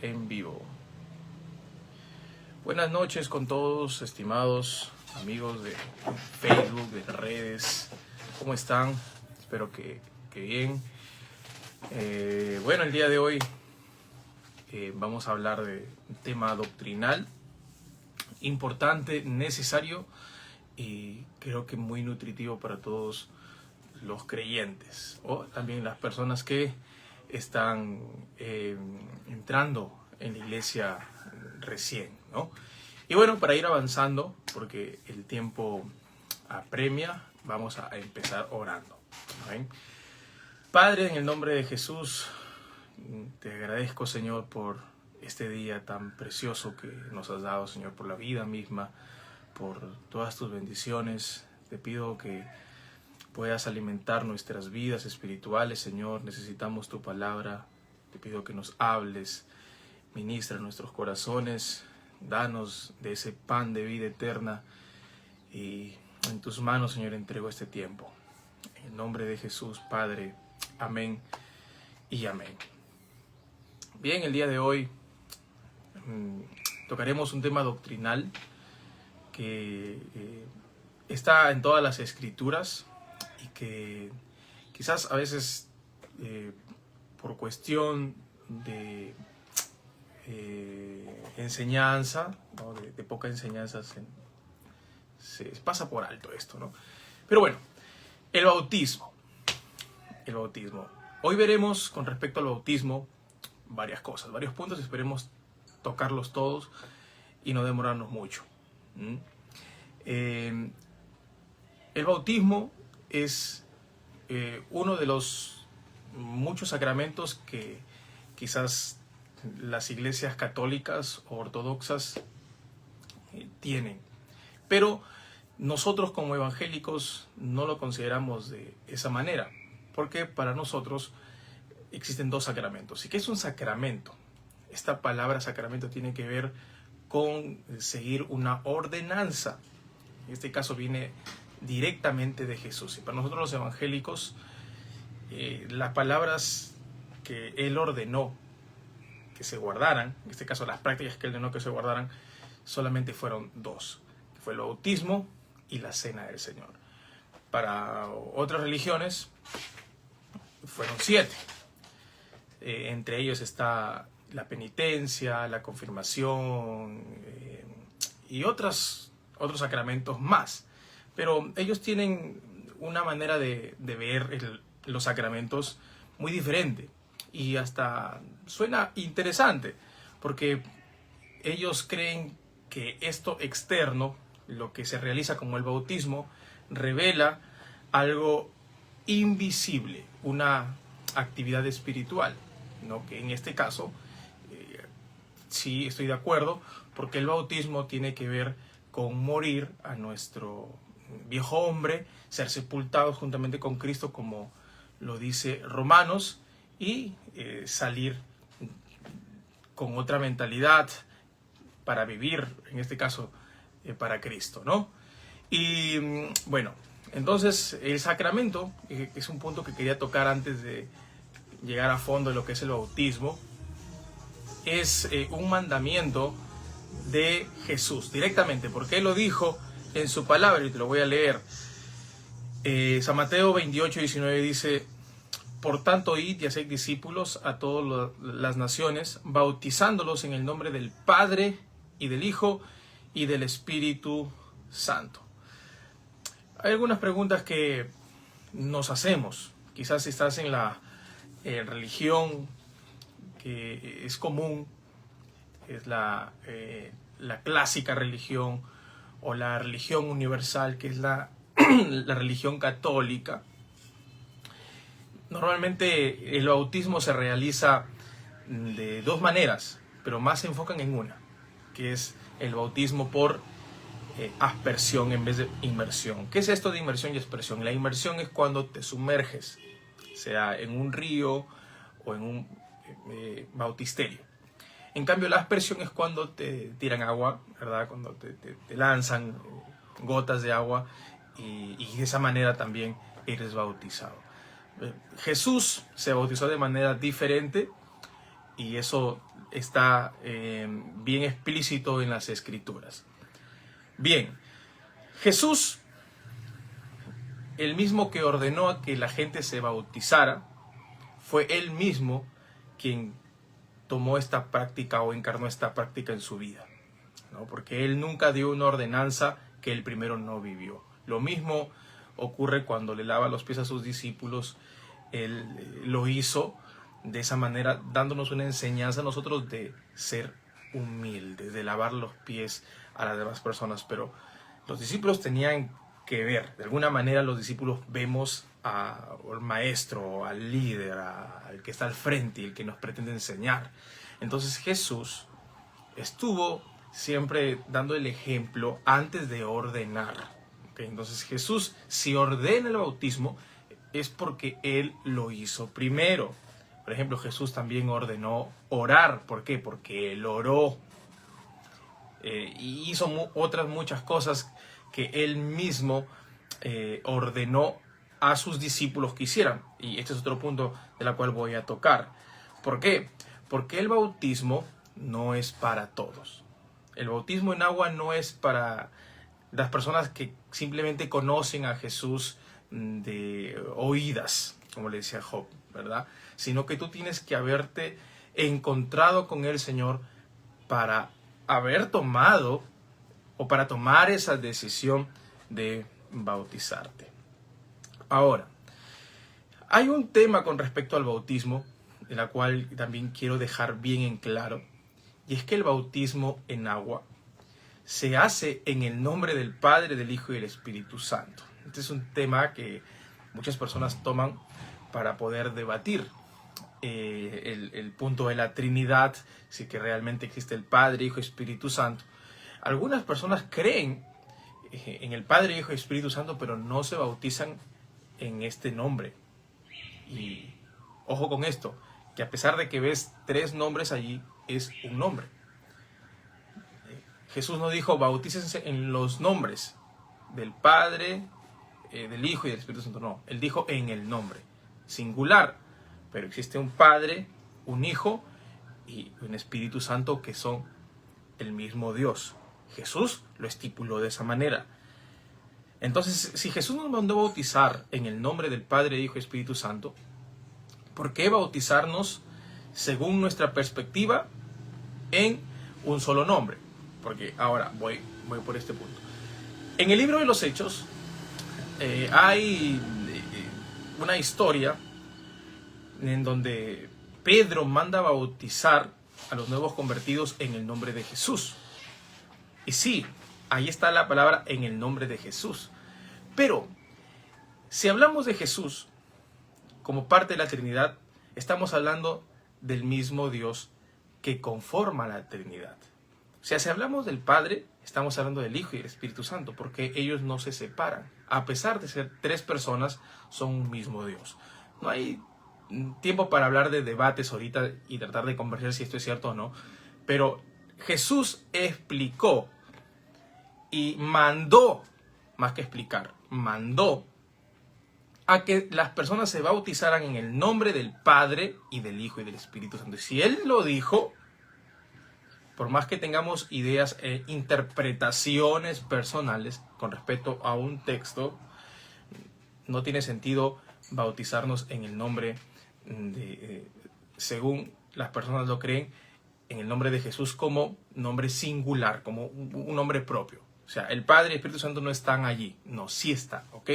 En vivo. Buenas noches con todos, estimados amigos de Facebook, de redes. ¿Cómo están? Espero que bien. Bueno, el día de hoy vamos a hablar de un tema doctrinal importante, necesario y creo que muy nutritivo para todos los creyentes o también las personas que están entrando en la iglesia recién, ¿no? Y bueno, para ir avanzando, porque el tiempo apremia, vamos a empezar orando. ¿Amén? Padre, en el nombre de Jesús, te agradezco, Señor, por este día tan precioso que nos has dado, Señor, por la vida misma, por todas tus bendiciones. Te pido que puedas alimentar nuestras vidas espirituales, Señor. Necesitamos tu palabra. Te pido que nos hables, ministra nuestros corazones, danos de ese pan de vida eterna. Y en tus manos, Señor, entrego este tiempo. En el nombre de Jesús, Padre. Amén y amén. Bien, el día de hoy tocaremos un tema doctrinal que está en todas las escrituras y que quizás a veces por cuestión de enseñanza, ¿no? de poca enseñanza se pasa por alto esto, ¿no? Pero bueno, el bautismo. Hoy veremos con respecto al bautismo varias cosas, varios puntos, esperemos tocarlos todos y no demorarnos mucho. El bautismo es uno de los muchos sacramentos que quizás las iglesias católicas o ortodoxas tienen, pero nosotros como evangélicos no lo consideramos de esa manera, porque para nosotros existen dos sacramentos. ¿Y qué es un sacramento? Esta palabra sacramento tiene que ver con seguir una ordenanza. En este caso viene directamente de Jesús. Y para nosotros los evangélicos, las palabras que Él ordenó que se guardaran, en este caso las prácticas que Él ordenó que se guardaran, solamente fueron dos, que fue el bautismo y la cena del Señor. Para otras religiones fueron 7. Entre ellos está la penitencia, la confirmación y otros sacramentos más. Pero ellos tienen una manera de ver los sacramentos muy diferente y hasta suena interesante, porque ellos creen que esto externo, lo que se realiza como el bautismo, revela algo invisible, una actividad espiritual, ¿no? Que en este caso sí estoy de acuerdo, porque el bautismo tiene que ver con morir a nuestro viejo hombre, ser sepultados juntamente con Cristo, como lo dice Romanos, y salir con otra mentalidad para vivir, en este caso, para Cristo, ¿no? Y bueno, entonces el sacramento, es un punto que quería tocar antes de llegar a fondo de lo que es el bautismo, es un mandamiento de Jesús, directamente, porque Él lo dijo en su palabra, y te lo voy a leer. San Mateo 28:19 dice: por tanto, id y haced discípulos a todas las naciones, bautizándolos en el nombre del Padre, y del Hijo, y del Espíritu Santo. Hay algunas preguntas que nos hacemos. Quizás si estás en la religión que es común, es la clásica religión, o la religión universal, que es la religión católica. Normalmente el bautismo se realiza de dos maneras, pero más se enfocan en una, que es el bautismo por aspersión en vez de inmersión. ¿Qué es esto de inmersión y aspersión? La inmersión es cuando te sumerges, sea en un río o en un bautisterio. En cambio, la aspersión es cuando te tiran agua, ¿verdad? Cuando te lanzan gotas de agua y de esa manera también eres bautizado. Jesús se bautizó de manera diferente y eso está bien explícito en las Escrituras. Bien, Jesús, el mismo que ordenó a que la gente se bautizara, fue él mismo quien tomó esta práctica o encarnó esta práctica en su vida, ¿no? Porque él nunca dio una ordenanza que él primero no vivió. Lo mismo ocurre cuando le lava los pies a sus discípulos. Él lo hizo de esa manera, dándonos una enseñanza a nosotros de ser humildes, de lavar los pies a las demás personas. Pero los discípulos tenían que ver, de alguna manera los discípulos vemos al maestro, al líder, al que está al frente y el que nos pretende enseñar. Entonces Jesús estuvo siempre dando el ejemplo antes de ordenar. ¿Okay? Entonces Jesús, si ordena el bautismo, es porque Él lo hizo primero. Por ejemplo, Jesús también ordenó orar. ¿Por qué? Porque Él oró. Y hizo otras muchas cosas que Él mismo ordenó a sus discípulos que hicieran. Y este es otro punto de la cual voy a tocar. ¿Por qué? Porque el bautismo no es para todos. El bautismo en agua no es para las personas que simplemente conocen a Jesús de oídas, como le decía Job, ¿verdad? Sino que tú tienes que haberte encontrado con el Señor para haber tomado o para tomar esa decisión de bautizarte. Ahora, hay un tema con respecto al bautismo, de la cual también quiero dejar bien en claro, y es que el bautismo en agua se hace en el nombre del Padre, del Hijo y del Espíritu Santo. Este es un tema que muchas personas toman para poder debatir el punto de la Trinidad, si que realmente existe el Padre, Hijo y Espíritu Santo. Algunas personas creen en el Padre, Hijo y Espíritu Santo, pero no se bautizan en este nombre. Y ojo con esto, que a pesar de que ves 3 nombres allí, es un nombre. Jesús no dijo bautícense en los nombres del Padre, del Hijo y del Espíritu Santo. No, Él dijo en el nombre, singular. Pero existe un Padre, un Hijo y un Espíritu Santo que son el mismo Dios. Jesús lo estipuló de esa manera. Entonces, si Jesús nos mandó bautizar en el nombre del Padre, Hijo y Espíritu Santo, ¿por qué bautizarnos según nuestra perspectiva en un solo nombre? Porque ahora voy por este punto. En el libro de los Hechos hay una historia en donde Pedro manda bautizar a los nuevos convertidos en el nombre de Jesús. Y sí, ahí está la palabra en el nombre de Jesús. Pero si hablamos de Jesús como parte de la Trinidad, estamos hablando del mismo Dios que conforma la Trinidad. O sea, si hablamos del Padre, estamos hablando del Hijo y del Espíritu Santo, porque ellos no se separan. A pesar de ser 3 personas, son un mismo Dios. No hay tiempo para hablar de debates ahorita y tratar de conversar si esto es cierto o no, pero Jesús explicó y mandó, más que explicar, mandó a que las personas se bautizaran en el nombre del Padre y del Hijo y del Espíritu Santo. Y si Él lo dijo, por más que tengamos ideas e interpretaciones personales con respecto a un texto, no tiene sentido bautizarnos en el nombre según las personas lo creen, en el nombre de Jesús como nombre singular, como un nombre propio. O sea, el Padre y el Espíritu Santo no están allí. No, sí está, ¿ok?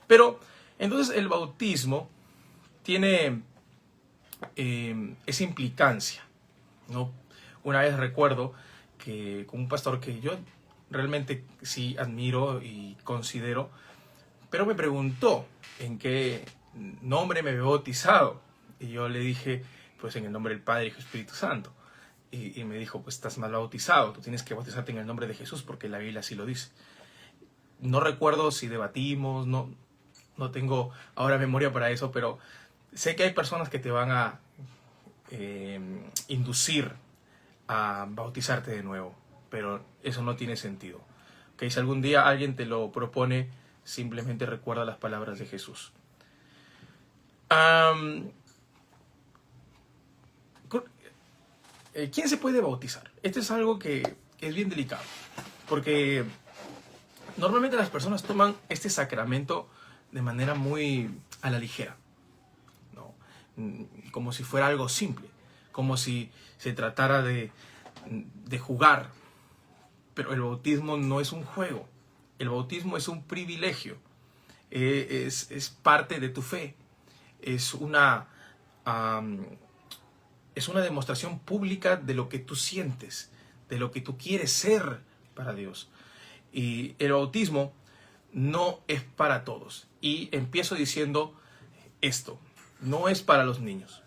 Pero, entonces el bautismo tiene esa implicancia, ¿no? Una vez recuerdo que con un pastor que yo realmente sí admiro y considero, pero me preguntó en qué nombre me había bautizado. Y yo le dije, pues en el nombre del Padre, Hijo y Espíritu Santo. Y me dijo, pues estás mal bautizado, tú tienes que bautizarte en el nombre de Jesús porque la Biblia así lo dice. No recuerdo si debatimos, no tengo ahora memoria para eso, pero sé que hay personas que te van a inducir a bautizarte de nuevo, pero eso no tiene sentido. ¿Okay? Si algún día alguien te lo propone, simplemente recuerda las palabras de Jesús. ¿quién se puede bautizar? Esto es algo que es bien delicado, porque normalmente las personas toman este sacramento de manera muy a la ligera, ¿no? Como si fuera algo simple, como si se tratara de jugar. Pero el bautismo no es un juego, el bautismo es un privilegio, es parte de tu fe, es una demostración pública de lo que tú sientes, de lo que tú quieres ser para Dios. Y el bautismo no es para todos. Y empiezo diciendo esto, no es para los niños.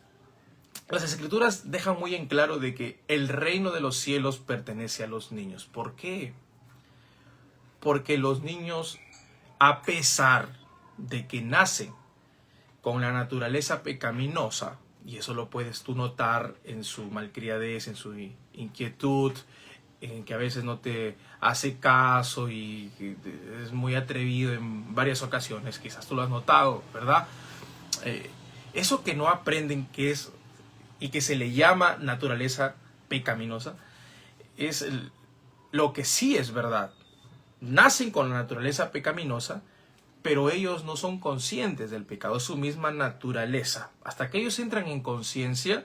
Las Escrituras dejan muy en claro de que el reino de los cielos pertenece a los niños. ¿Por qué? Porque los niños, a pesar de que nacen con la naturaleza pecaminosa, y eso lo puedes tú notar en su malcriadez, en su inquietud, en que a veces no te hace caso y es muy atrevido en varias ocasiones, quizás tú lo has notado, ¿verdad? Eso que no aprenden que es y que se le llama naturaleza pecaminosa, es lo que sí es verdad. Nacen con la naturaleza pecaminosa, pero ellos no son conscientes del pecado, es su misma naturaleza. Hasta que ellos entran en conciencia,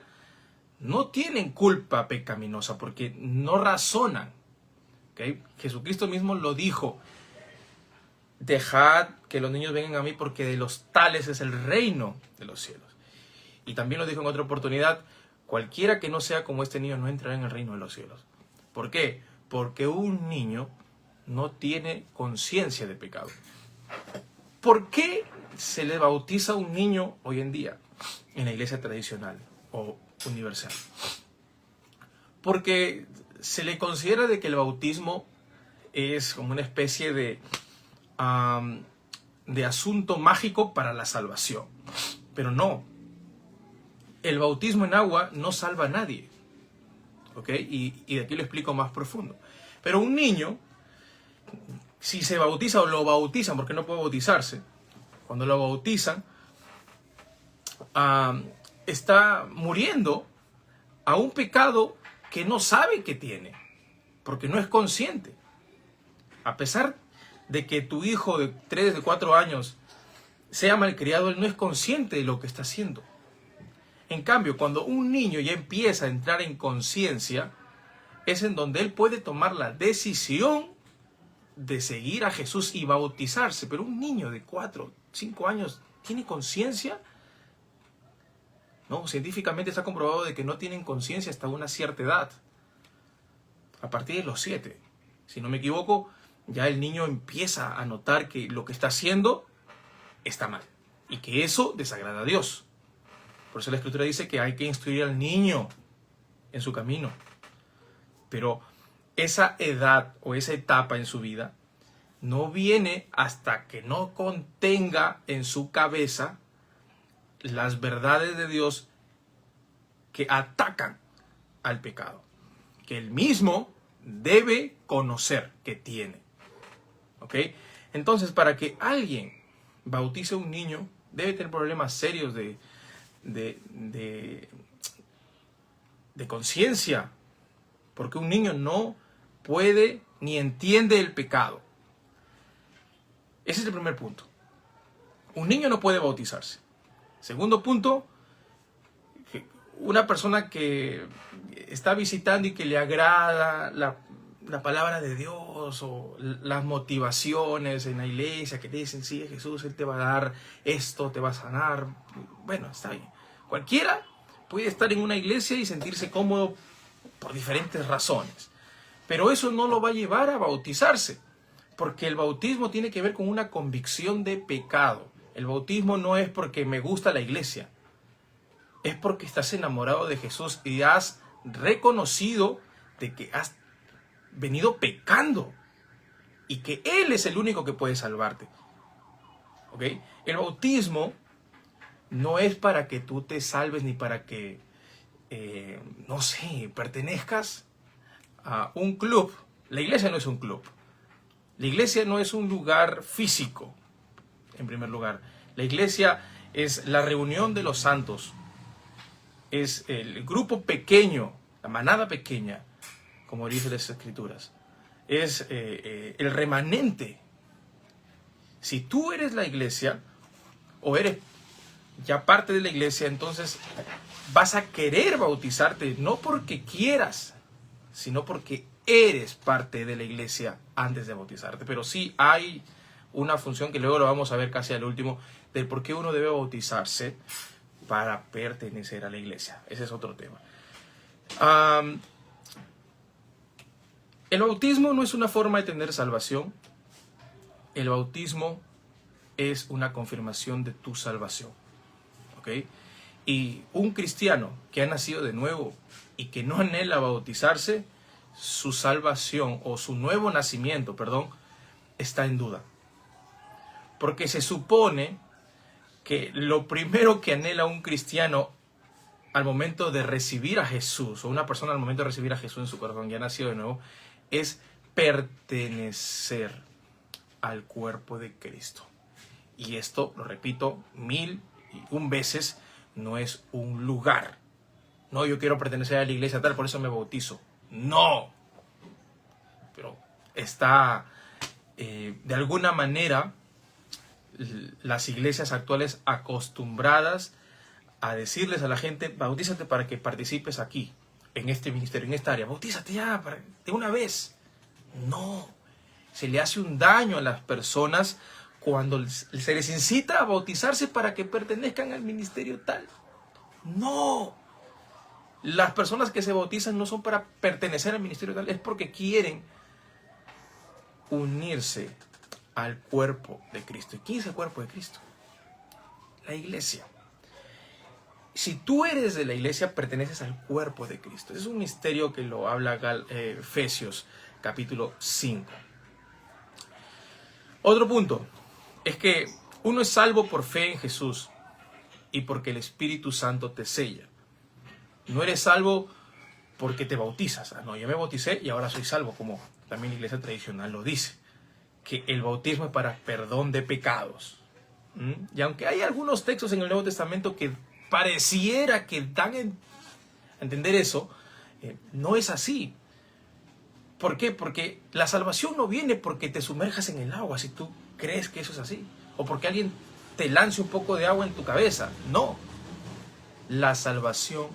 no tienen culpa pecaminosa, porque no razonan. ¿Okay? Jesucristo mismo lo dijo: dejad que los niños vengan a mí, porque de los tales es el reino de los cielos. Y también lo dijo en otra oportunidad: cualquiera que no sea como este niño no entrará en el reino de los cielos. ¿Por qué? Porque un niño no tiene conciencia de pecado. ¿Por qué se le bautiza a un niño hoy en día en la iglesia tradicional o universal? Porque se le considera de que el bautismo es como una especie de asunto mágico para la salvación. Pero no. El bautismo en agua no salva a nadie. ¿Ok? Y de aquí lo explico más profundo. Pero un niño, si se bautiza o lo bautizan, porque no puede bautizarse, cuando lo bautizan, está muriendo a un pecado que no sabe que tiene, porque no es consciente. A pesar de que tu hijo de 3, de 4 años sea malcriado, él no es consciente de lo que está haciendo. En cambio, cuando un niño ya empieza a entrar en conciencia, es en donde él puede tomar la decisión de seguir a Jesús y bautizarse. Pero un niño de 4, 5 años, ¿tiene conciencia? No, científicamente está comprobado de que no tienen conciencia hasta una cierta edad. A partir de los 7, si no me equivoco, ya el niño empieza a notar que lo que está haciendo está mal y que eso desagrada a Dios. Por eso la Escritura dice que hay que instruir al niño en su camino. Pero esa edad o esa etapa en su vida no viene hasta que no contenga en su cabeza las verdades de Dios que atacan al pecado, que él mismo debe conocer que tiene. ¿Ok? Entonces, para que alguien bautice a un niño, debe tener problemas serios de conciencia, porque un niño no puede ni entiende el pecado. Ese es el primer punto. Un niño no puede bautizarse. Segundo punto, una persona que está visitando y que le agrada la palabra de Dios o las motivaciones en la iglesia que te dicen: sí, Jesús, Él te va a dar esto, te va a sanar. Bueno, está bien. Cualquiera puede estar en una iglesia y sentirse cómodo por diferentes razones. Pero eso no lo va a llevar a bautizarse, porque el bautismo tiene que ver con una convicción de pecado. El bautismo no es porque me gusta la iglesia, es porque estás enamorado de Jesús y has reconocido de que has venido pecando y que Él es el único que puede salvarte. ¿Ok? El bautismo no es para que tú te salves ni para que, no sé, pertenezcas a un club. La iglesia no es un club. La iglesia no es un lugar físico, en primer lugar. La iglesia es la reunión de los santos. Es el grupo pequeño. la manada pequeña, como dicen las Escrituras, es el remanente. Si tú eres la iglesia, o eres ya parte de la iglesia, entonces vas a querer bautizarte, no porque quieras, sino porque eres parte de la iglesia antes de bautizarte. Pero sí hay una función que luego lo vamos a ver casi al último, del por qué uno debe bautizarse para pertenecer a la iglesia. Ese es otro tema. El bautismo no es una forma de tener salvación. El bautismo es una confirmación de tu salvación. ¿Ok? Y un cristiano que ha nacido de nuevo y que no anhela bautizarse, su salvación o su nuevo nacimiento, perdón, está en duda. Porque se supone que lo primero que anhela un cristiano al momento de recibir a Jesús, o una persona al momento de recibir a Jesús en su corazón, ya nacido de nuevo, es pertenecer al cuerpo de Cristo. Y esto, lo repito 1001 veces, no es un lugar. No, yo quiero pertenecer a la iglesia tal, por eso me bautizo. No. Pero está, de alguna manera, las iglesias actuales acostumbradas a decirles a la gente, bautízate para que participes aquí, en este ministerio, en esta área. Bautízate ya, de una vez. No. Se le hace un daño a las personas cuando se les incita a bautizarse para que pertenezcan al ministerio tal. No. Las personas que se bautizan no son para pertenecer al ministerio tal, es porque quieren unirse al cuerpo de Cristo. ¿Y quién es el cuerpo de Cristo? La iglesia. Si tú eres de la iglesia, perteneces al cuerpo de Cristo. Es un misterio que lo habla Efesios capítulo 5. Otro punto es que uno es salvo por fe en Jesús y porque el Espíritu Santo te sella. No eres salvo porque te bautizas. No, yo me bauticé y ahora soy salvo, como también la iglesia tradicional lo dice, que el bautismo es para perdón de pecados. Y aunque hay algunos textos en el Nuevo Testamento que pareciera que dan a entender eso, no es así. ¿Por qué? Porque la salvación no viene porque te sumerjas en el agua, si tú crees que eso es así, o porque alguien te lance un poco de agua en tu cabeza. No. La salvación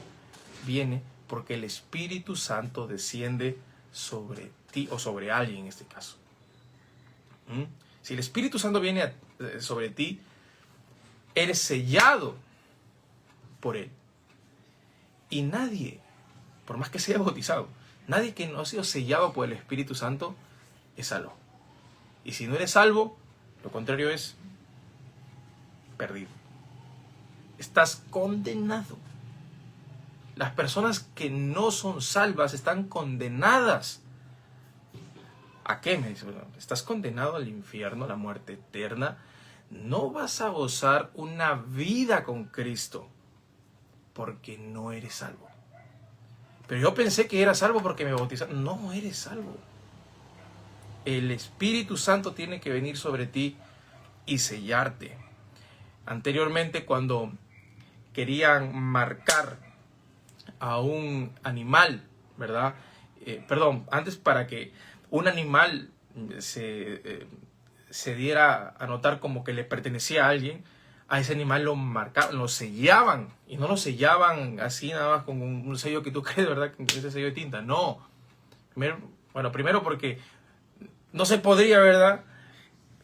viene porque el Espíritu Santo desciende sobre ti, o sobre alguien en este caso. Si el Espíritu Santo viene sobre ti, eres sellado por Él. Y nadie, por más que sea bautizado, nadie que no ha sido sellado por el Espíritu Santo es salvo. Y si no eres salvo, lo contrario es perdido. Estás condenado. Las personas que no son salvas están condenadas. ¿A qué? Me dice, bueno, estás condenado al infierno, a la muerte eterna. No vas a gozar una vida con Cristo porque no eres salvo. Pero yo pensé que era salvo porque me bautizaron. No eres salvo. El Espíritu Santo tiene que venir sobre ti y sellarte. Anteriormente, cuando querían marcar a un animal, ¿verdad? Antes, para que un animal se diera a notar como que le pertenecía a alguien, a ese animal lo marcaban, lo sellaban, y no lo sellaban así nada más con un sello que tú crees, ¿verdad? Con ese sello de tinta, no. Primero porque no se podría, ¿verdad?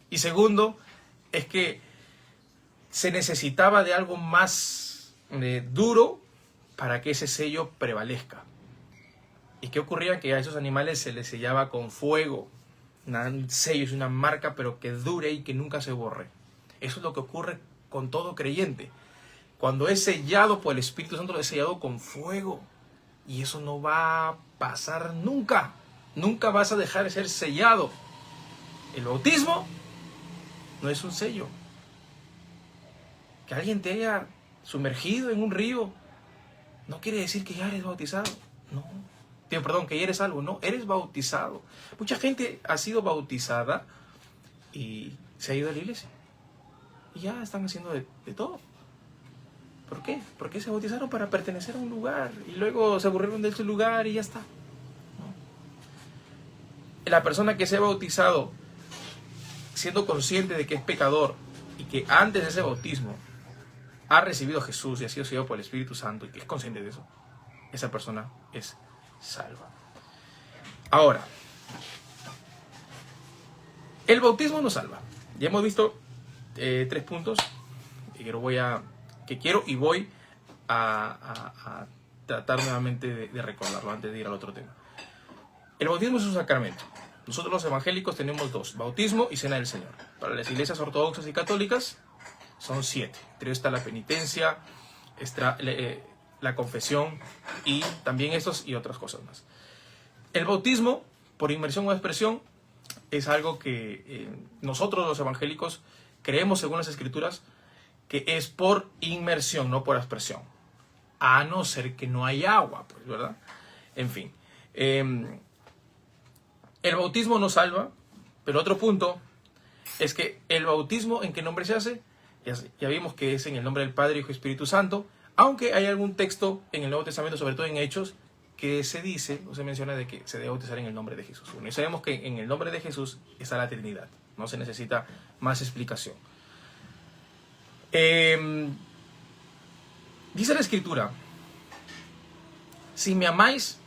Y segundo, es que se necesitaba de algo más duro para que ese sello prevalezca. ¿Y qué ocurría? Que a esos animales se les sellaba con fuego. Un sello es una marca, pero que dure y que nunca se borre. Eso es lo que ocurre con todo creyente. Cuando es sellado por el Espíritu Santo, lo es sellado con fuego. Y eso no va a pasar nunca. Nunca vas a dejar de ser sellado. El bautismo no es un sello. Que alguien te haya sumergido en un río no quiere decir que ya eres bautizado. No. Que ya eres salvo. No, eres bautizado. Mucha gente ha sido bautizada y se ha ido a la iglesia. Y ya están haciendo de todo. ¿Por qué? Porque se bautizaron para pertenecer a un lugar y luego se aburrieron de ese lugar y ya está. ¿No? La persona que se ha bautizado siendo consciente de que es pecador y que antes de ese bautismo ha recibido a Jesús y ha sido sellado por el Espíritu Santo y que es consciente de eso, esa persona es salva. Ahora, el bautismo no salva. Ya hemos visto 3 puntos que quiero y voy a tratar nuevamente de recordarlo antes de ir al otro tema. El bautismo es un sacramento. Nosotros los evangélicos tenemos 2, bautismo y cena del Señor. Para las iglesias ortodoxas y católicas son 7. Entre ellos está la penitencia, está la confesión y también estos y otras cosas más. El bautismo, por inmersión o expresión, es algo que nosotros los evangélicos creemos según las Escrituras que es por inmersión, no por expresión. A no ser que no hay agua, pues, ¿verdad? En fin. El bautismo no salva, pero otro punto es que el bautismo, ¿en qué nombre se hace? Ya vimos que es en el nombre del Padre, Hijo y Espíritu Santo, aunque hay algún texto en el Nuevo Testamento, sobre todo en Hechos, que se dice o se menciona de que se debe bautizar en el nombre de Jesús. Bueno, y sabemos que en el nombre de Jesús está la Trinidad. No se necesita más explicación. Dice la Escritura: si me amáis,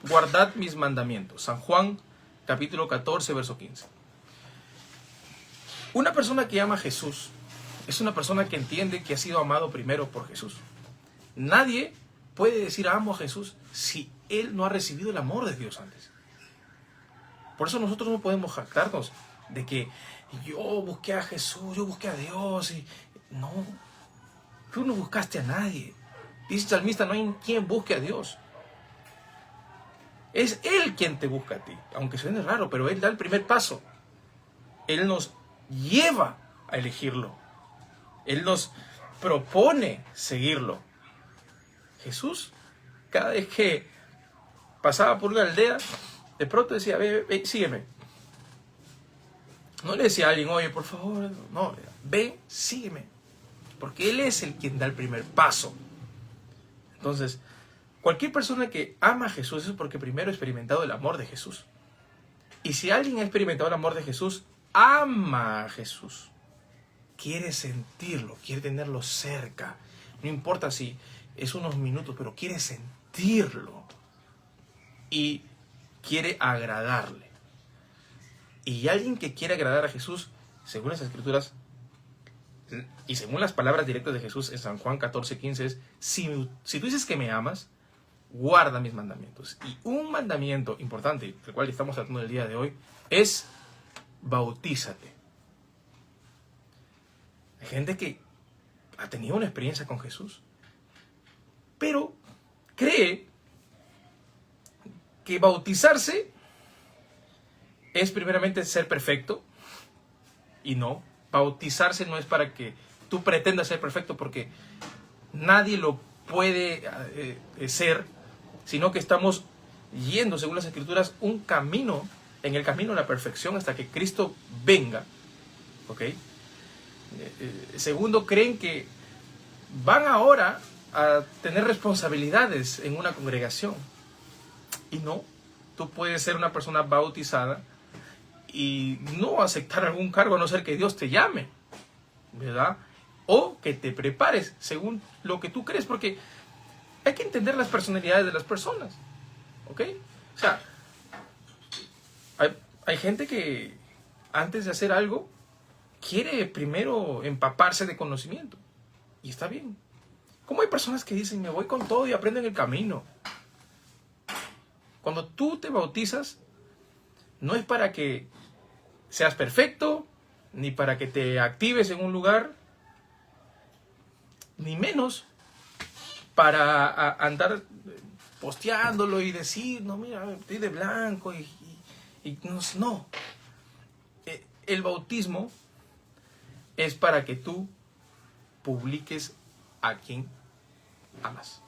guardad mis mandamientos. San Juan, capítulo 14, verso 15. Una persona que ama a Jesús es una persona que entiende que ha sido amado primero por Jesús. Nadie puede decir amo a Jesús si él no ha recibido el amor de Dios antes. Por eso nosotros no podemos jactarnos de que yo busqué a Jesús, yo busqué a Dios. No, tú no buscaste a nadie. Dice el salmista: no hay quien busque a Dios. Es Él quien te busca a ti. Aunque suene raro, pero Él da el primer paso. Él nos lleva a elegirlo. Él nos propone seguirlo. Jesús, cada vez que pasaba por una aldea, de pronto decía: ve, sígueme. No le decía a alguien: oye, por favor, no, ven, sígueme. Porque Él es el quien da el primer paso. Entonces, cualquier persona que ama a Jesús es porque primero ha experimentado el amor de Jesús. Y si alguien ha experimentado el amor de Jesús, ama a Jesús. Quiere sentirlo, quiere tenerlo cerca. No importa si es unos minutos, pero quiere sentirlo. Y quiere agradarle. Y alguien que quiere agradar a Jesús, según las Escrituras y según las palabras directas de Jesús en San Juan 14:15, es: si tú dices que me amas, guarda mis mandamientos. Y un mandamiento importante, el cual estamos tratando el día de hoy, es: bautízate. Hay gente que ha tenido una experiencia con Jesús, pero cree que bautizarse es primeramente ser perfecto. Y no, bautizarse no es para que tú pretendas ser perfecto, porque nadie lo puede ser, sino que estamos yendo, según las Escrituras, un camino, en el camino a la perfección hasta que Cristo venga. ¿Ok? Segundo, creen que van ahora a tener responsabilidades en una congregación. Y no, tú puedes ser una persona bautizada y no aceptar algún cargo a no ser que Dios te llame, ¿verdad? O que te prepares según lo que tú crees, porque hay que entender las personalidades de las personas, ¿ok? O sea, hay gente que antes de hacer algo quiere primero empaparse de conocimiento, y está bien. Como hay personas que dicen: me voy con todo y aprendo en el camino. Cuando tú te bautizas, no es para que seas perfecto, ni para que te actives en un lugar, ni menos para andar posteándolo y decir: no, mira, estoy de blanco y no. El bautismo es para que tú publiques a quien amas.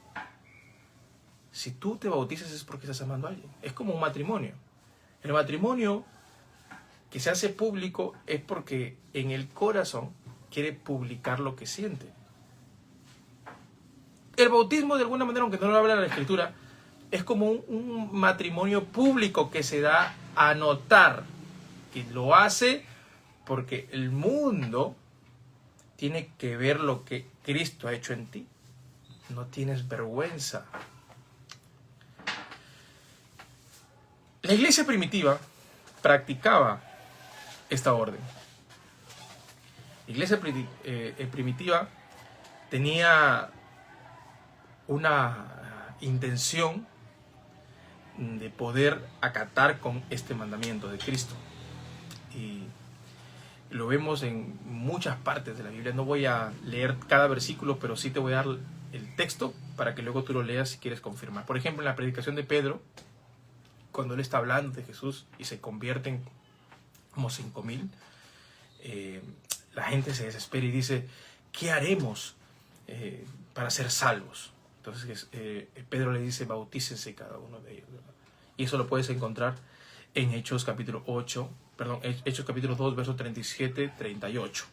Si tú te bautizas es porque estás amando a alguien. Es como un matrimonio. El matrimonio que se hace público es porque en el corazón quiere publicar lo que siente. el bautismo, de alguna manera, aunque no lo habla la Escritura, es como un matrimonio público que se da a notar, que lo hace porque el mundo tiene que ver lo que Cristo ha hecho en ti. No tienes vergüenza. La iglesia primitiva practicaba esta orden. La iglesia primitiva tenía una intención de poder acatar con este mandamiento de Cristo. Y lo vemos en muchas partes de la Biblia. No voy a leer cada versículo, pero sí te voy a dar el texto para que luego tú lo leas si quieres confirmar. Por ejemplo, en la predicación de Pedro, cuando él está hablando de Jesús y se convierten como 5,000, la gente se desespera y dice, ¿qué haremos para ser salvos? Entonces Pedro le dice, bautícense cada uno de ellos, ¿verdad? Y eso lo puedes encontrar en Hechos capítulo 2, versos 37, 38.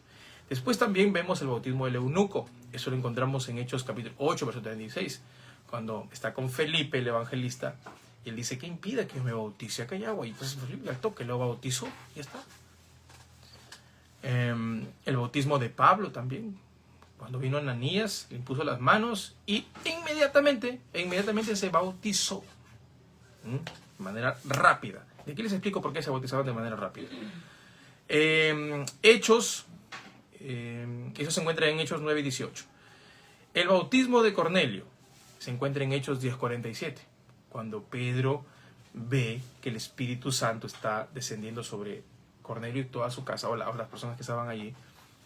Después también vemos el bautismo del eunuco. Eso lo encontramos en Hechos capítulo 8, verso 36, cuando está con Felipe, el evangelista, y él dice, ¿qué impide que me bautice? Acá hay agua. Y entonces Felipe al toque lo bautizó y ya está. El bautismo de Pablo también. Cuando vino Ananías, le impuso las manos y inmediatamente se bautizó. De manera rápida. Y aquí les explico por qué se bautizaban de manera rápida. Hechos, eso se encuentra en Hechos 9 y 18. El bautismo de Cornelio se encuentra en Hechos 10:47, cuando Pedro ve que el Espíritu Santo está descendiendo sobre Cornelio y toda su casa, o las personas que estaban allí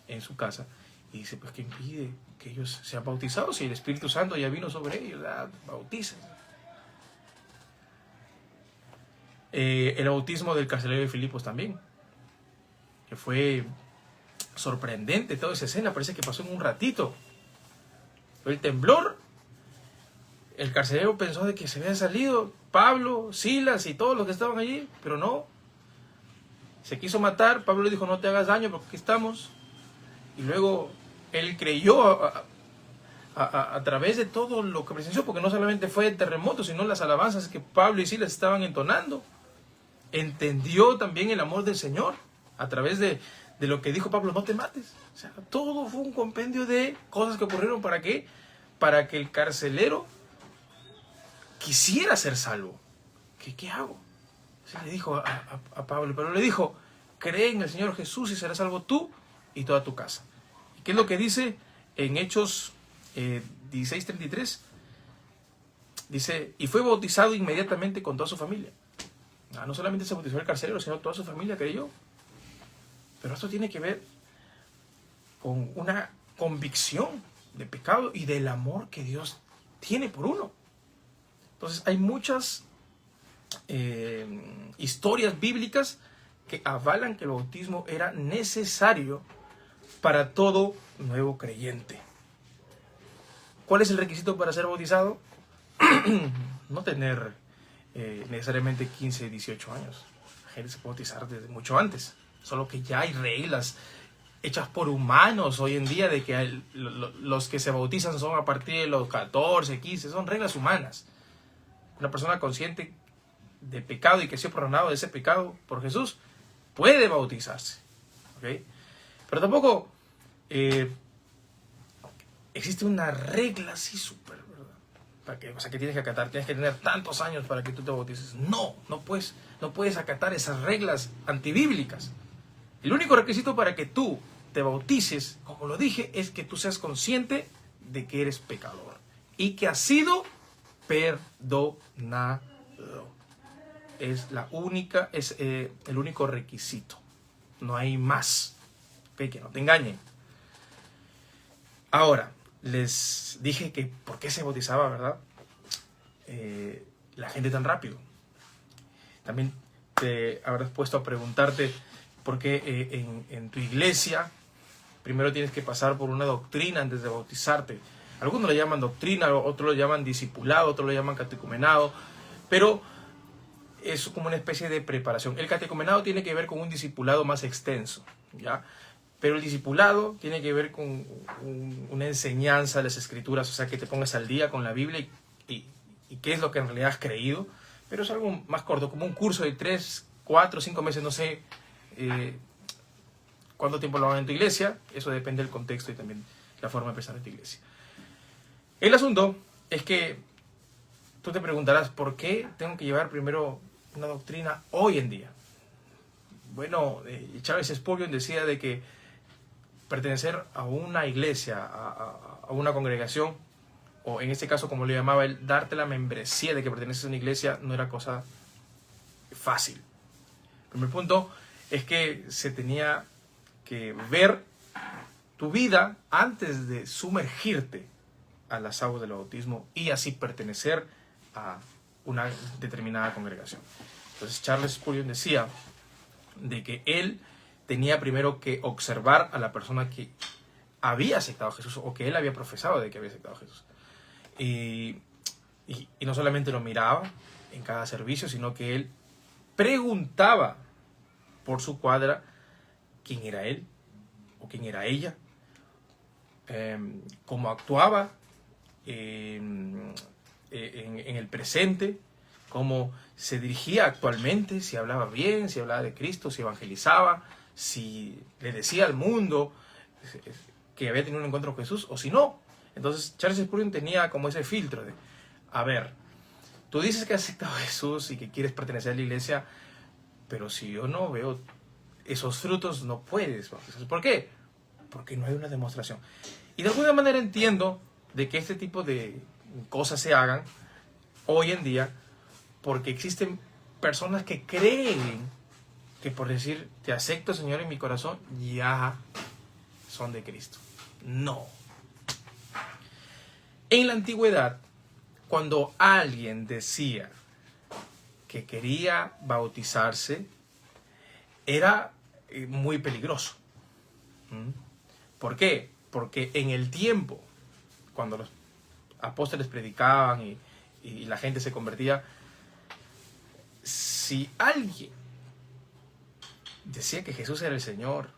en su casa, y dice, pues ¿qué impide que ellos sean bautizados si el Espíritu Santo ya vino sobre ellos? Bauticen. El bautismo del carcelero de Filipos también, que fue sorprendente toda esa escena, parece que pasó en un ratito. Fue el temblor, el carcelero pensó de que se habían salido Pablo, Silas y todos los que estaban allí, pero no, se quiso matar. Pablo le dijo, no te hagas daño porque aquí estamos, y luego él creyó a través de todo lo que presenció, porque no solamente fue el terremoto, sino las alabanzas que Pablo y Silas estaban entonando. Entendió también el amor del Señor a través de lo que dijo Pablo, no te mates. O sea, todo fue un compendio de cosas que ocurrieron. ¿Para qué? Para que el carcelero quisiera ser salvo. ¿Qué hago? O sea, le dijo a Pablo, pero le dijo, cree en el Señor Jesús y serás salvo tú y toda tu casa. ¿Y qué es lo que dice en Hechos 16:33? Dice, y fue bautizado inmediatamente con toda su familia. No solamente se bautizó el carcelero, sino toda su familia creyó. Pero esto tiene que ver con una convicción de pecado y del amor que Dios tiene por uno. Entonces hay muchas historias bíblicas que avalan que el bautismo era necesario para todo nuevo creyente. ¿Cuál es el requisito para ser bautizado? No tener necesariamente 15, 18 años. La gente se puede bautizar desde mucho antes. Solo que ya hay reglas hechas por humanos hoy en día de que los que se bautizan son a partir de los 14, 15. Son reglas humanas. Una persona consciente de pecado y que ha sido perdonado de ese pecado por Jesús puede bautizarse. ¿Okay? Pero tampoco existe una regla así súper, ¿verdad? O sea, que tienes que acatar, tienes que tener tantos años para que tú te bautices. No puedes acatar esas reglas antibíblicas. El único requisito para que tú te bautices, como lo dije, es que tú seas consciente de que eres pecador y que has sido perdonado. Es el único requisito. No hay más. ¿Okay? Que no te engañen. Ahora, les dije que por qué se bautizaba, ¿verdad? La gente tan rápido. También te habrás puesto a preguntarte por qué en tu iglesia primero tienes que pasar por una doctrina antes de bautizarte. Algunos lo llaman doctrina, otros lo llaman discipulado, otros lo llaman catecumenado, pero es como una especie de preparación. El catecumenado tiene que ver con un discipulado más extenso, ¿ya? Pero el discipulado tiene que ver con una enseñanza de las Escrituras, o sea, que te pongas al día con la Biblia y qué es lo que en realidad has creído. Pero es algo más corto, como un curso de 3, 4, 5 meses, no sé cuánto tiempo lo hagan en tu iglesia. Eso depende del contexto y también la forma de pensar en tu iglesia. El asunto es que tú te preguntarás, ¿por qué tengo que llevar primero una doctrina hoy en día? Bueno, Charles Spurgeon decía de que pertenecer a una iglesia, a una congregación, o en este caso, como le llamaba él, darte la membresía de que perteneces a una iglesia, no era cosa fácil. El primer punto es que se tenía que ver tu vida antes de sumergirte a las aguas del bautismo y así pertenecer a una determinada congregación. Entonces Charles Spurgeon decía de que él tenía primero que observar a la persona que había aceptado a Jesús o que él había profesado de que había aceptado a Jesús. Y no solamente lo miraba en cada servicio, sino que él preguntaba por su cuadra quién era él o quién era ella, cómo actuaba en el presente, cómo se dirigía actualmente, si hablaba bien, si hablaba de Cristo, si evangelizaba, si le decía al mundo que había tenido un encuentro con Jesús o si no. Entonces Charles Spurgeon tenía como ese filtro de, a ver, tú dices que has aceptado a Jesús y que quieres pertenecer a la iglesia, pero si yo no veo esos frutos, no puedes. ¿Por qué? Porque no hay una demostración. Y de alguna manera entiendo de que este tipo de cosas se hagan hoy en día porque existen personas que creen que por decir te acepto, Señor, en mi corazón, ya son de Cristo. No. En la antigüedad, cuando alguien decía que quería bautizarse, era muy peligroso. ¿Por qué? Porque en el tiempo, cuando los apóstoles predicaban y la gente se convertía, si alguien decía que Jesús era el Señor,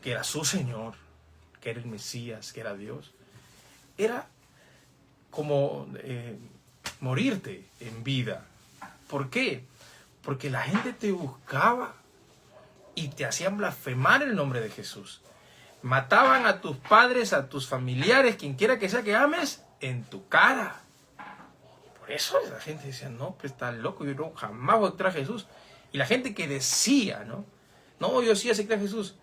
que era su Señor, que era el Mesías, que era Dios, era como morirte en vida. ¿Por qué? Porque la gente te buscaba y te hacían blasfemar el nombre de Jesús. Mataban a tus padres, a tus familiares, quien quiera que sea que ames, en tu cara. Por eso la gente decía, no, pues está loco, yo no, jamás voy a aceptar a Jesús. Y la gente que decía, no, yo sí acepté a Jesús,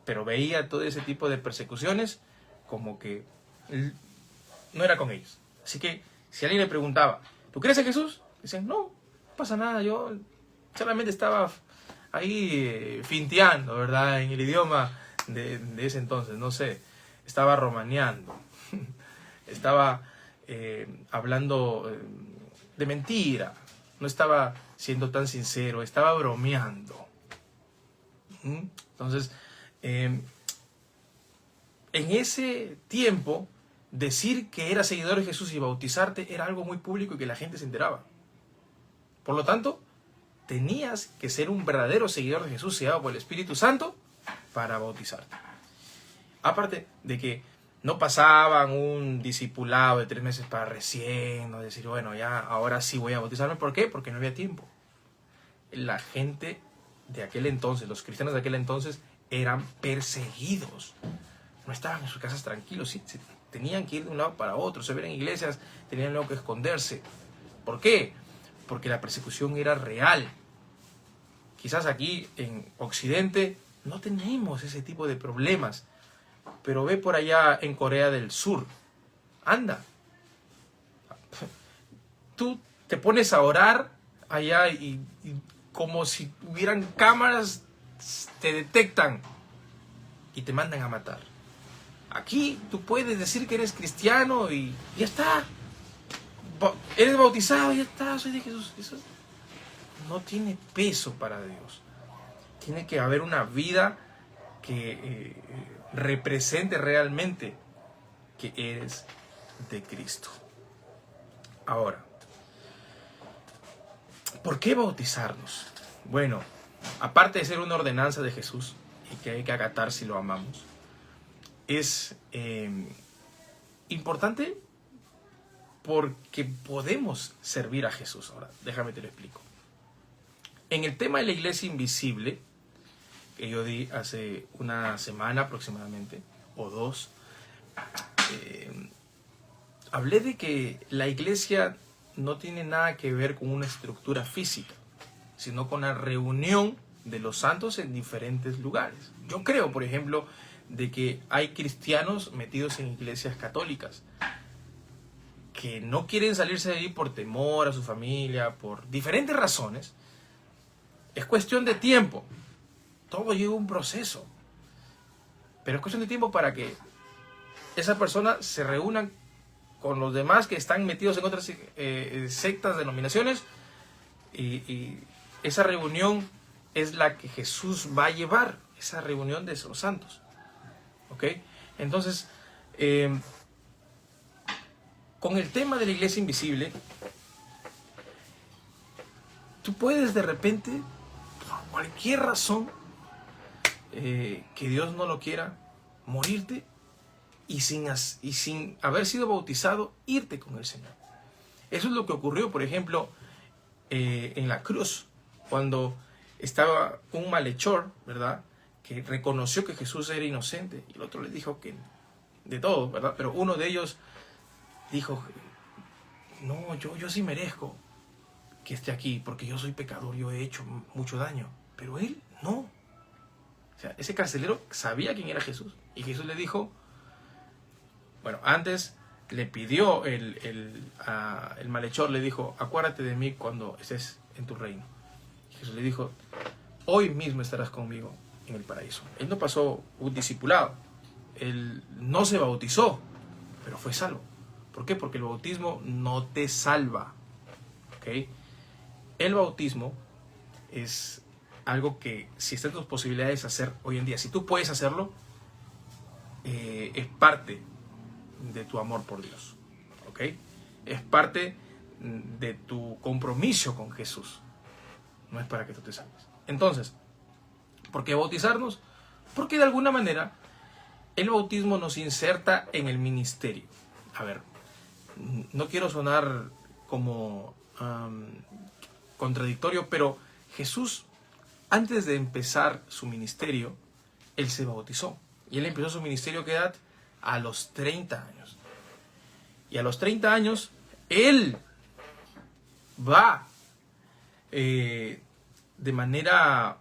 pero veía todo ese tipo de persecuciones como que no era con ellos. Así que si alguien le preguntaba, ¿tú crees en Jesús? Dicen, no pasa nada, yo solamente estaba ahí finteando, ¿verdad? En el idioma de ese entonces, no sé, estaba romaneando, estaba hablando de mentira, no estaba siendo tan sincero, estaba bromeando. Entonces, en ese tiempo, decir que eras seguidor de Jesús y bautizarte era algo muy público y que la gente se enteraba. Por lo tanto, tenías que ser un verdadero seguidor de Jesús, sellado por el Espíritu Santo, para bautizarte. Aparte de que no pasaban un discipulado de 3 meses para recién, no decir, bueno, ya, ahora sí voy a bautizarme. ¿Por qué? Porque no había tiempo. La gente de aquel entonces, los cristianos de aquel entonces, eran perseguidos. No estaban en sus casas tranquilos, sí, tenían que ir de un lado para otro, se ven en iglesias, tenían luego que esconderse. ¿Por qué? Porque la persecución era real. Quizás aquí en Occidente no tenemos ese tipo de problemas, pero ve por allá en Corea del Sur, anda, tú te pones a orar allá y como si hubieran cámaras, te detectan y te mandan a matar. Aquí tú puedes decir que eres cristiano y ya está. Eres bautizado y ya está, soy de Jesús. Eso no tiene peso para Dios. Tiene que haber una vida que represente realmente que eres de Cristo. Ahora, ¿por qué bautizarnos? Bueno, aparte de ser una ordenanza de Jesús, y que hay que acatar si lo amamos, es importante porque podemos servir a Jesús. Ahora, déjame te lo explico. En el tema de la iglesia invisible, que yo di hace una semana aproximadamente, o dos, hablé de que la iglesia no tiene nada que ver con una estructura física, sino con la reunión de los santos en diferentes lugares. Yo creo, por ejemplo, de que hay cristianos metidos en iglesias católicas que no quieren salirse de ahí por temor a su familia, por diferentes razones. Es cuestión de tiempo. Todo lleva un proceso. Pero es cuestión de tiempo para que esa persona se reúna con los demás que están metidos en otras sectas, denominaciones, y esa reunión es la que Jesús va a llevar, esa reunión de los santos. ¿Ok? Entonces, con el tema de la iglesia invisible, tú puedes de repente, por cualquier razón, que Dios no lo quiera, morirte y sin haber sido bautizado, irte con el Señor. Eso es lo que ocurrió, por ejemplo, en la cruz, cuando estaba un malhechor, ¿verdad?, que reconoció que Jesús era inocente, y el otro le dijo que de todo, ¿verdad? Pero uno de ellos dijo, no, yo sí merezco que esté aquí, porque yo soy pecador, yo he hecho mucho daño, pero él no. O sea, ese carcelero sabía quién era Jesús, y Jesús le dijo, bueno, antes le pidió el malhechor, le dijo, acuérdate de mí cuando estés en tu reino. Y Jesús le dijo, hoy mismo estarás conmigo en el paraíso. Él no pasó un discipulado, él no se bautizó, pero fue salvo. ¿Por qué? Porque el bautismo no te salva. ¿Okay? El bautismo es algo que, si está en tus posibilidades hacer hoy en día, si tú puedes hacerlo, es parte de tu amor por Dios. ¿Ok? Es parte de tu compromiso con Jesús. No es para que tú te salves. Entonces, ¿por qué bautizarnos? Porque de alguna manera el bautismo nos inserta en el ministerio. A ver, no quiero sonar como contradictorio, pero Jesús, antes de empezar su ministerio, él se bautizó. Y él empezó su ministerio, ¿qué edad? A los 30 años. Y a los 30 años, él va de manera,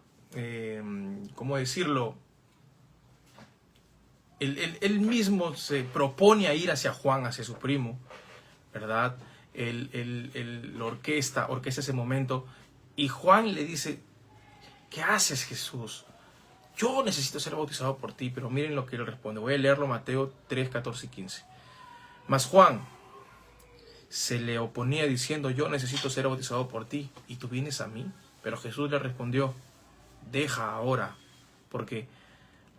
¿cómo decirlo? Él mismo se propone a ir hacia Juan, hacia su primo, ¿verdad? Él orquesta ese momento, y Juan le dice, ¿qué haces, Jesús? Yo necesito ser bautizado por ti. Pero miren lo que él responde. Voy a leerlo, Mateo 3, 14 y 15. Mas Juan se le oponía diciendo, yo necesito ser bautizado por ti, ¿y tú vienes a mí? Pero Jesús le respondió, deja ahora, porque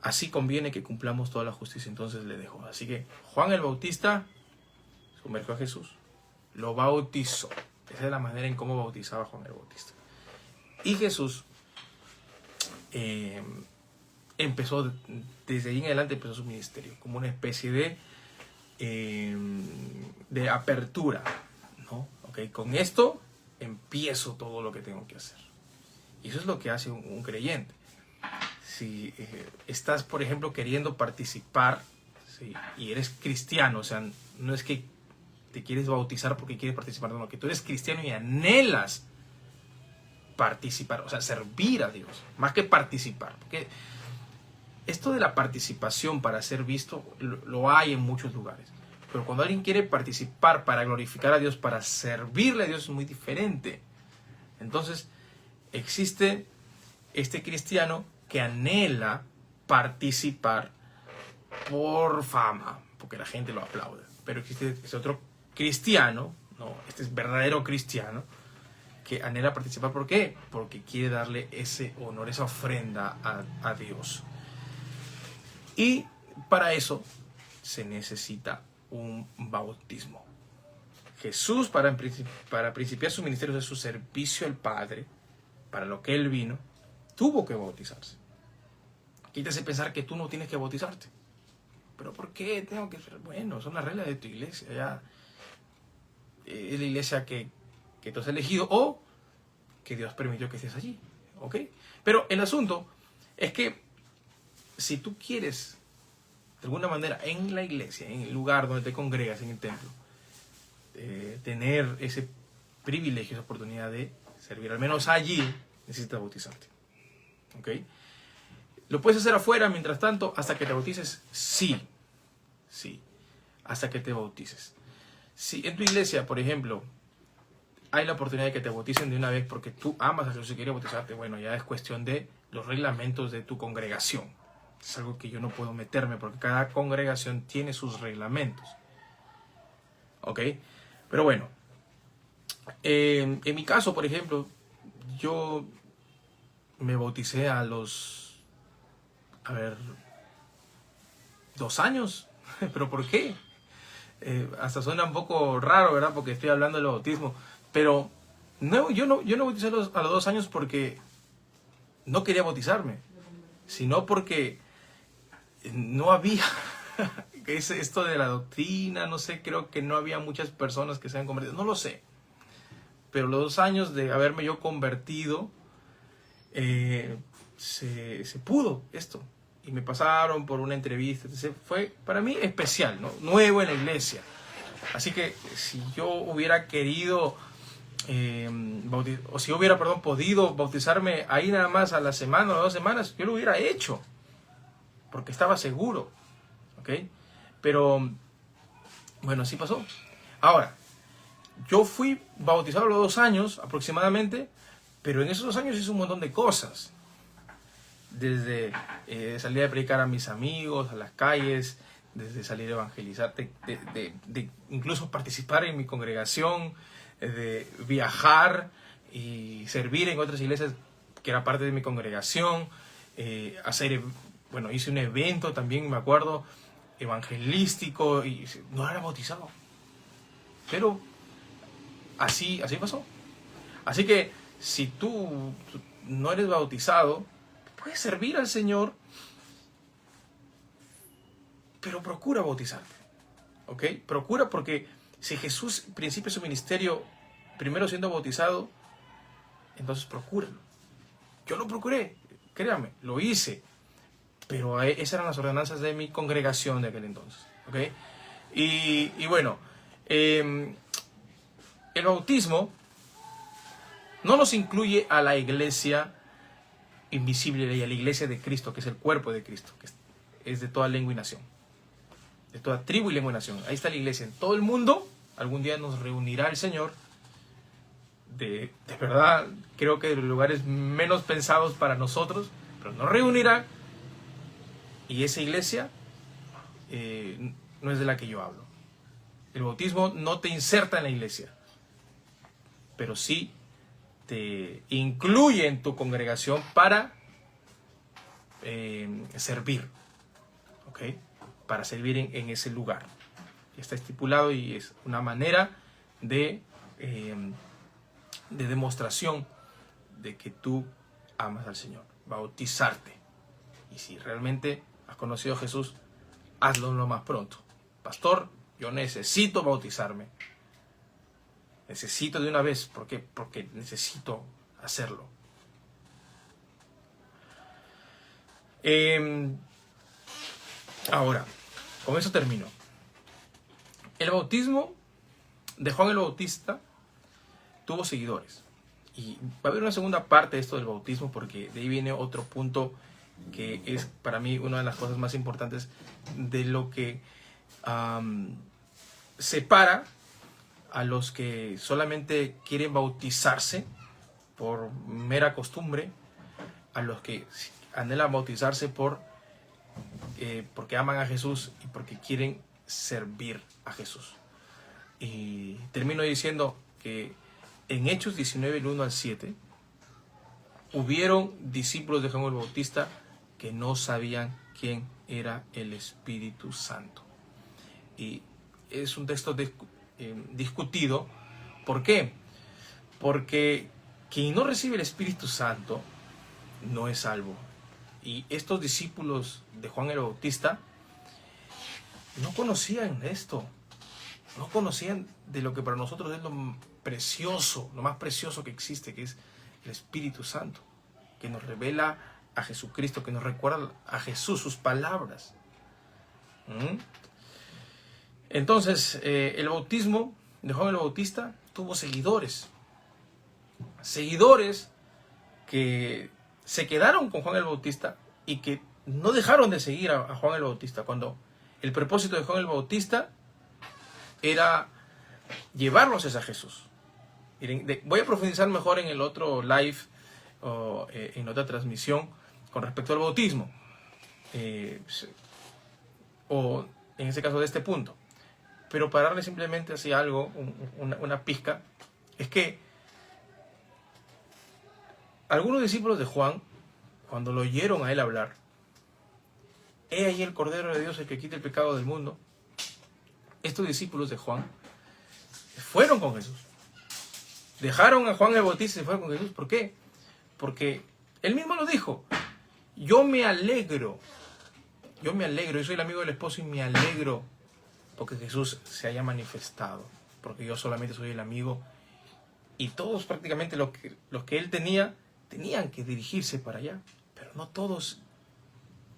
así conviene que cumplamos toda la justicia. Entonces le dejó. Así que Juan el Bautista sumergió a Jesús, lo bautizó. Esa es la manera en cómo bautizaba Juan el Bautista. Y Jesús empezó, desde ahí en adelante empezó su ministerio, como una especie de apertura, ¿no? Okay, con esto empiezo todo lo que tengo que hacer. Y eso es lo que hace un creyente. Si estás, por ejemplo, queriendo participar, ¿sí?, y eres cristiano, o sea, no es que te quieres bautizar porque quieres participar, no, que tú eres cristiano y anhelas participar, o sea, servir a Dios, más que participar. Porque esto de la participación para ser visto lo hay en muchos lugares. Pero cuando alguien quiere participar para glorificar a Dios, para servirle a Dios, es muy diferente. Entonces, existe este cristiano que anhela participar por fama, porque la gente lo aplaude. Pero existe este otro cristiano, ¿no? Este es verdadero cristiano, que anhela participar. ¿Por qué? Porque quiere darle ese honor, esa ofrenda a Dios. Y para eso se necesita un bautismo. Jesús, para principiar su ministerio, de su servicio al Padre, para lo que Él vino, tuvo que bautizarse. ¿Qué te hace pensar que tú no tienes que bautizarte? ¿Pero por qué tengo que ser? Bueno, son las reglas de tu iglesia. Ya es la iglesia que tú has elegido o que Dios permitió que estés allí. ¿Ok? Pero el asunto es que si tú quieres, de alguna manera, en la iglesia, en el lugar donde te congregas, en el templo, tener ese privilegio, esa oportunidad de servir, al menos allí, necesitas bautizarte. ¿Ok? ¿Lo puedes hacer afuera mientras tanto hasta que te bautices? Sí. Sí. Hasta que te bautices. Si en tu iglesia, por ejemplo, hay la oportunidad de que te bauticen de una vez porque tú amas a Jesús y quieres bautizarte, bueno, ya es cuestión de los reglamentos de tu congregación. Es algo que yo no puedo meterme porque cada congregación tiene sus reglamentos. ¿Ok? Pero bueno, en mi caso, por ejemplo, yo me bauticé a los, 2 años. ¿Pero por qué? Hasta suena un poco raro, ¿verdad? Porque estoy hablando del bautismo. Pero no, yo no bauticé a los 2 años porque no quería bautizarme, sino porque no había esto de la doctrina, no sé, creo que no había muchas personas que se han convertido, no lo sé. Pero los 2 años de haberme yo convertido, se pudo esto. Y me pasaron por una entrevista. Entonces fue para mí especial, ¿no? Nuevo en la iglesia. Así que si yo hubiera querido, o si hubiera, podido bautizarme ahí nada más a la semana o 2 semanas, yo lo hubiera hecho. Porque estaba seguro. ¿Ok? Pero, bueno, así pasó. Ahora, yo fui bautizado a los 2 años aproximadamente, pero en esos 2 años hice un montón de cosas. Desde salir a predicar a mis amigos, a las calles, desde salir a evangelizar, de incluso participar en mi congregación, de viajar y servir en otras iglesias que era parte de mi congregación, hice un evento también, me acuerdo, evangelístico, y no era bautizado. Pero así pasó. Así que si tú no eres bautizado, puedes servir al Señor, pero procura bautizarte. ¿Ok? Procura, porque si Jesús principia su ministerio primero siendo bautizado, entonces procúralo. Yo lo procuré, créame, lo hice. Pero esas eran las ordenanzas de mi congregación de aquel entonces. ¿Ok? Y bueno, el bautismo no nos incluye a la iglesia invisible y a la iglesia de Cristo, que es el cuerpo de Cristo, que es de toda lengua y nación, de toda tribu y lengua y nación. Ahí está la iglesia en todo el mundo. Algún día nos reunirá el Señor, de verdad, creo que de los lugares menos pensados para nosotros, pero nos reunirá. Y esa iglesia no es de la que yo hablo. El bautismo no te inserta en la iglesia, pero sí te incluye en tu congregación para servir. ¿Ok? Para servir en ese lugar. Está estipulado y es una manera de demostración de que tú amas al Señor. Bautizarte. Y si realmente has conocido a Jesús, hazlo lo más pronto. Pastor, yo necesito bautizarme. Necesito de una vez. ¿Por qué? Porque necesito hacerlo. Ahora, con eso termino. El bautismo de Juan el Bautista tuvo seguidores. Y va a haber una segunda parte de esto del bautismo, porque de ahí viene otro punto que es para mí una de las cosas más importantes de lo que separa a los que solamente quieren bautizarse por mera costumbre, a los que anhelan bautizarse porque aman a Jesús y porque quieren servir a Jesús. Y termino diciendo que en Hechos 19, el 1 al 7, hubieron discípulos de Juan el Bautista que no sabían quién era el Espíritu Santo. Y es un texto discutido. ¿Por qué? Porque quien no recibe el Espíritu Santo no es salvo. Y estos discípulos de Juan el Bautista no conocían esto, no conocían de lo que para nosotros es lo precioso, lo más precioso que existe, que es el Espíritu Santo, que nos revela a Jesucristo, que nos recuerda a Jesús, sus palabras. Entonces, el bautismo de Juan el Bautista tuvo seguidores que se quedaron con Juan el Bautista y que no dejaron de seguir a Juan el Bautista, cuando el propósito de Juan el Bautista era llevarlos a Jesús. Miren, voy a profundizar mejor en el otro live o en otra transmisión con respecto al bautismo, o en este caso de este punto. Pero para darle simplemente así algo, una pizca, es que algunos discípulos de Juan, cuando lo oyeron a él hablar, he ahí el Cordero de Dios, el que quita el pecado del mundo, estos discípulos de Juan fueron con Jesús. Dejaron a Juan el Bautista y se fueron con Jesús. ¿Por qué? Porque él mismo lo dijo. Yo me alegro, yo soy el amigo del esposo y me alegro porque Jesús se haya manifestado, porque yo solamente soy el amigo, y todos prácticamente los que él tenían que dirigirse para allá, pero no todos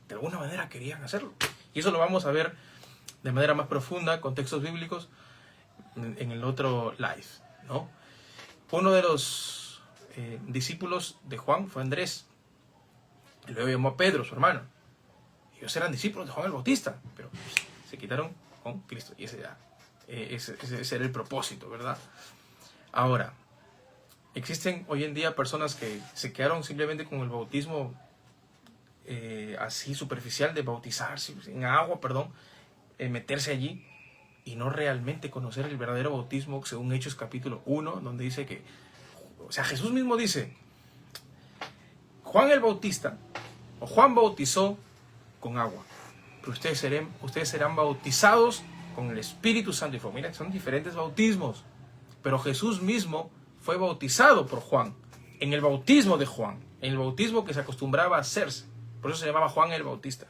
de alguna manera querían hacerlo. Y eso lo vamos a ver de manera más profunda con textos bíblicos en el otro live, ¿no? Uno de los discípulos de Juan fue Andrés. Y luego llamó a Pedro, su hermano. Ellos eran discípulos de Juan el Bautista, pero se quitaron con Cristo. Y ese era el propósito, ¿verdad? Ahora, existen hoy en día personas que se quedaron simplemente con el bautismo así superficial, de bautizarse en agua, meterse allí, y no realmente conocer el verdadero bautismo, según Hechos capítulo 1, donde dice que, o sea, Jesús mismo dice, Juan el Bautista, o Juan bautizó con agua, pero ustedes serán bautizados con el Espíritu Santo y fuego. Mira, son diferentes bautismos, pero Jesús mismo fue bautizado por Juan, en el bautismo de Juan, en el bautismo que se acostumbraba a hacerse. Por eso se llamaba Juan el Bautista.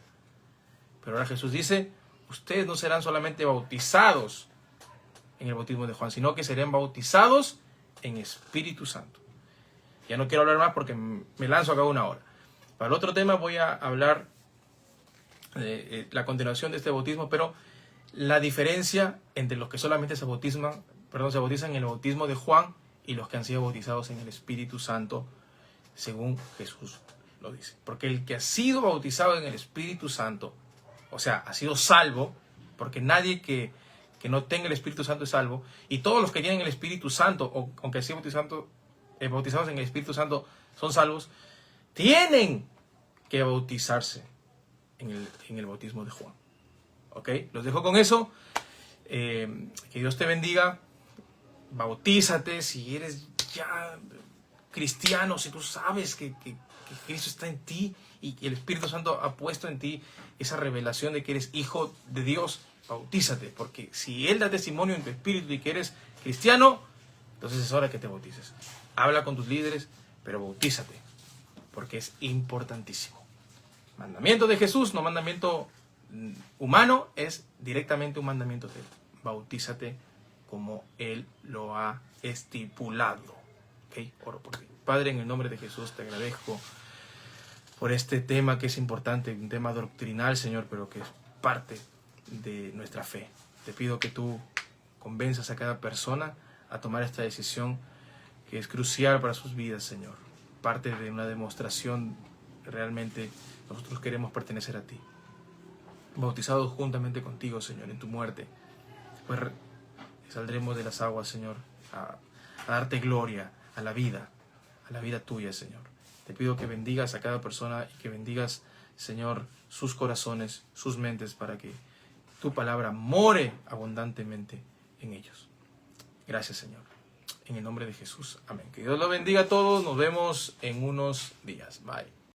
Pero ahora Jesús dice, ustedes no serán solamente bautizados en el bautismo de Juan, sino que serán bautizados en Espíritu Santo. Ya no quiero hablar más porque me lanzo acá una hora. Para el otro tema voy a hablar de la continuación de este bautismo, pero la diferencia entre los que solamente se bautizan en el bautismo de Juan y los que han sido bautizados en el Espíritu Santo, según Jesús lo dice. Porque el que ha sido bautizado en el Espíritu Santo, o sea, ha sido salvo, porque nadie que no tenga el Espíritu Santo es salvo, y todos los que tienen el Espíritu Santo, o aunque sean bautizados en el Espíritu Santo, son salvos, tienen que bautizarse en el bautismo de Juan. ¿Ok? Los dejo con eso. Que Dios te bendiga. Bautízate si eres ya cristiano, si tú sabes que Cristo está en ti y el Espíritu Santo ha puesto en ti esa revelación de que eres hijo de Dios. Bautízate, porque si Él da testimonio en tu espíritu y que eres cristiano, entonces es hora que te bautices. Habla con tus líderes, pero bautízate, porque es importantísimo. Mandamiento de Jesús, no mandamiento humano, es directamente un mandamiento de Él. Bautízate como Él lo ha estipulado. ¿Okay? Oro por ti. Padre, en el nombre de Jesús te agradezco por este tema que es importante, un tema doctrinal, Señor, pero que es parte de nuestra fe. Te pido que tú convenzas a cada persona a tomar esta decisión que es crucial para sus vidas, Señor. Parte de una demostración, realmente nosotros queremos pertenecer a ti. Bautizados juntamente contigo, Señor, en tu muerte. Después saldremos de las aguas, Señor, a darte gloria, a la vida tuya, Señor. Te pido que bendigas a cada persona y que bendigas, Señor, sus corazones, sus mentes, para que tu palabra more abundantemente en ellos. Gracias, Señor. En el nombre de Jesús. Amén. Que Dios los bendiga a todos. Nos vemos en unos días. Bye.